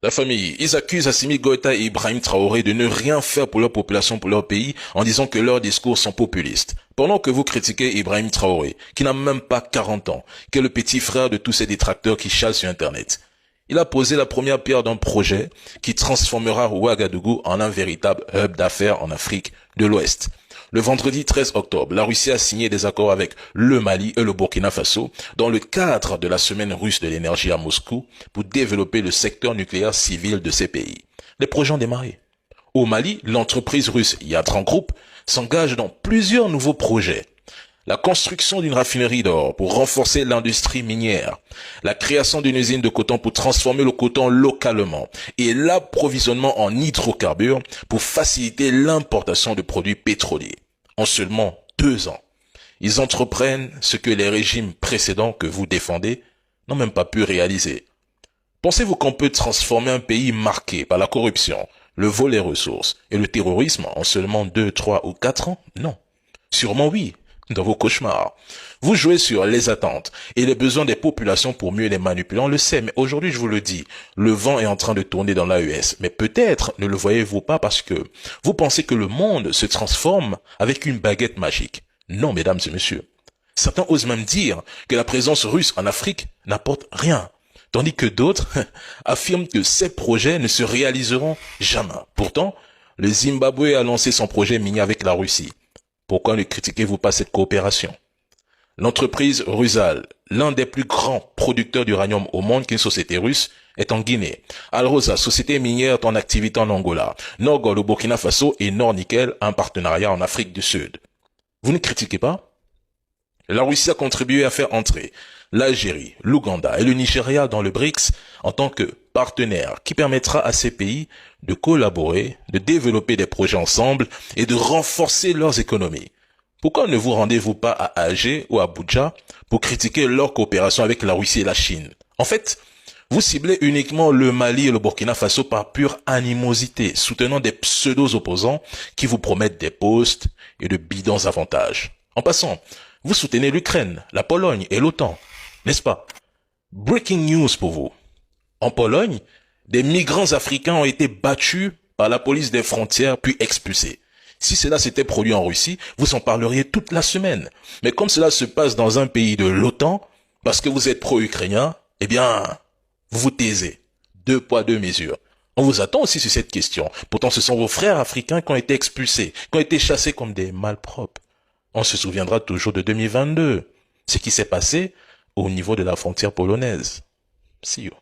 La famille, ils accusent Assimi Goïta et Ibrahim Traoré de ne rien faire pour leur population, pour leur pays, en disant que leurs discours sont populistes. Pendant que vous critiquez Ibrahim Traoré, qui n'a même pas 40 ans, qui est le petit frère de tous ces détracteurs qui chialent sur Internet. Il a posé la première pierre d'un projet qui transformera Ouagadougou en un véritable hub d'affaires en Afrique de l'Ouest. Le vendredi 13 octobre, la Russie a signé des accords avec le Mali et le Burkina Faso dans le cadre de la semaine russe de l'énergie à Moscou pour développer le secteur nucléaire civil de ces pays. Les projets ont démarré. Au Mali, l'entreprise russe Yadran Group s'engage dans plusieurs nouveaux projets. La construction d'une raffinerie d'or pour renforcer l'industrie minière, la création d'une usine de coton pour transformer le coton localement et l'approvisionnement en hydrocarbures pour faciliter l'importation de produits pétroliers. En seulement 2 ans, ils entreprennent ce que les régimes précédents que vous défendez n'ont même pas pu réaliser. Pensez-vous qu'on peut transformer un pays marqué par la corruption, le vol des ressources et le terrorisme en seulement 2, 3 ou 4 ans? Non. Sûrement oui. Dans vos cauchemars. Vous jouez sur les attentes et les besoins des populations pour mieux les manipuler. On le sait, mais aujourd'hui, je vous le dis, le vent est en train de tourner dans l'AES. Mais peut-être ne le voyez-vous pas parce que vous pensez que le monde se transforme avec une baguette magique. Non, mesdames et messieurs. Certains osent même dire que la présence russe en Afrique n'apporte rien. Tandis que d'autres affirment que ces projets ne se réaliseront jamais. Pourtant, le Zimbabwe a lancé son projet minier avec la Russie. Pourquoi ne critiquez-vous pas cette coopération? L'entreprise Rusal, l'un des plus grands producteurs d'uranium au monde qu'une société russe, est en Guinée. Alrosa, société minière en activité en Angola. Norgold au Burkina Faso et Nornickel, un partenariat en Afrique du Sud. Vous ne critiquez pas? La Russie a contribué à faire entrer l'Algérie, l'Ouganda et le Nigeria dans le BRICS en tant que partenaire qui permettra à ces pays de collaborer, de développer des projets ensemble et de renforcer leurs économies. Pourquoi ne vous rendez-vous pas à Alger ou à Abuja pour critiquer leur coopération avec la Russie et la Chine? En fait, vous ciblez uniquement le Mali et le Burkina Faso par pure animosité, soutenant des pseudo-opposants qui vous promettent des postes et de bidons avantages. En passant, vous soutenez l'Ukraine, la Pologne et l'OTAN, n'est-ce pas? Breaking news pour vous. En Pologne, des migrants africains ont été battus par la police des frontières puis expulsés. Si cela s'était produit en Russie, vous en parleriez toute la semaine. Mais comme cela se passe dans un pays de l'OTAN, parce que vous êtes pro-ukrainien, eh bien, vous vous taisez. 2 poids, 2 mesures. On vous attend aussi sur cette question. Pourtant, ce sont vos frères africains qui ont été expulsés, qui ont été chassés comme des malpropres. On se souviendra toujours de 2022, ce qui s'est passé au niveau de la frontière polonaise. See you.